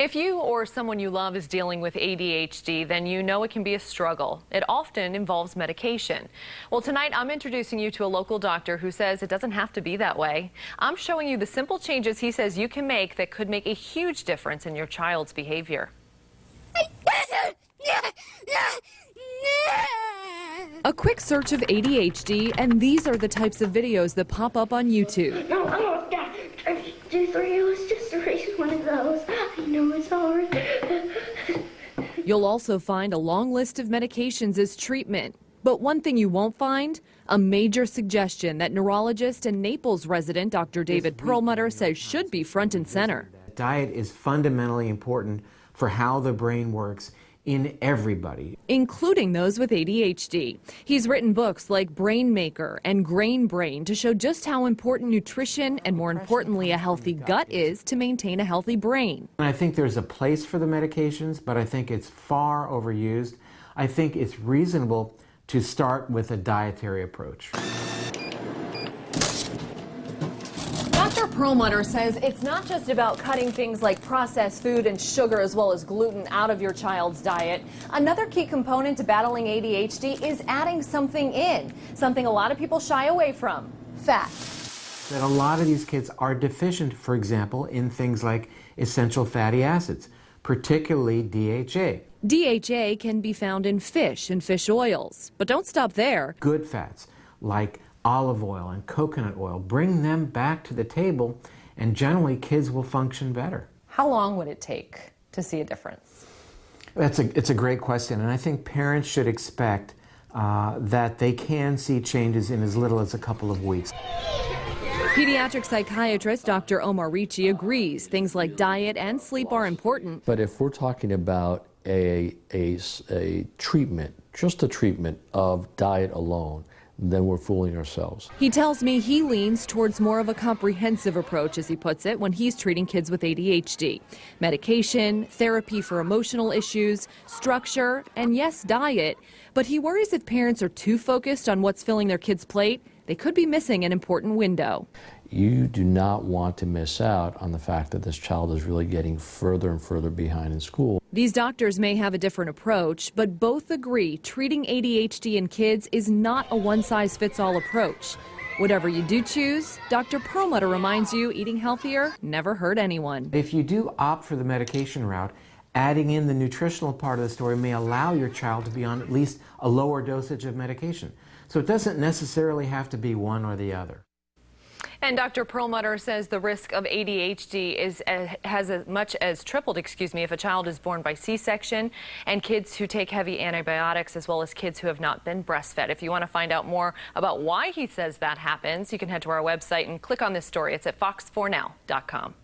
If you or someone you love is dealing with ADHD, then you know it can be a struggle. It often involves medication. Well, tonight I'm introducing you to a local doctor who says it doesn't have to be that way. I'm showing you the simple changes he says you can make that could make a huge difference in your child's behavior. A quick search of ADHD, and these are the types of videos that pop up on YouTube. No, it was just erase one of those. I know it's hard. You'll also find a long list of medications as treatment. But one thing you won't find, a major suggestion that neurologist and Naples resident Dr. David Perlmutter says should be front and center. Diet is fundamentally important for how the brain works in everybody, including those with ADHD. He's written books like Brain Maker and Grain Brain to show just how important nutrition and, more importantly, a healthy gut is to maintain a healthy brain. And I think there's a place for the medications, but I think it's far overused. I think it's reasonable to start with a dietary approach. Dr. Perlmutter says it's not just about cutting things like processed food and sugar as well as gluten out of your child's diet. Another key component to battling ADHD is adding something in, something a lot of people shy away from: fat. That a lot of these kids are deficient, for example, in things like essential fatty acids, particularly DHA. DHA can be found in fish and fish oils, but don't stop there. Good fats like olive oil and coconut oil, bring them back to the table, and generally kids will function better. How long would it take to see a difference? It's a great question, and I think parents should expect that they can see changes in as little as a couple of weeks. Pediatric psychiatrist Dr. Omar Ricci agrees things like diet and sleep are important. But if we're talking about a treatment, just a treatment of diet alone, then we're fooling ourselves. He tells me he leans towards more of a comprehensive approach, as he puts it, when he's treating kids with ADHD. Medication, therapy for emotional issues, structure, and yes, diet. But he worries if parents are too focused on what's filling their kids' plate, they could be missing an important window. You do not want to miss out on the fact that this child is really getting further and further behind in school. These doctors may have a different approach, but both agree treating ADHD in kids is not a one-size-fits-all approach. Whatever you do choose, Dr. Perlmutter reminds you eating healthier never hurt anyone. If you do opt for the medication route, adding in the nutritional part of the story may allow your child to be on at least a lower dosage of medication. So it doesn't necessarily have to be one or the other. And Dr. Perlmutter says the risk of ADHD has as much as tripled, if a child is born by C-section, and kids who take heavy antibiotics, as well as kids who have not been breastfed. If you want to find out more about why he says that happens, you can head to our website and click on this story. It's at fox4now.com.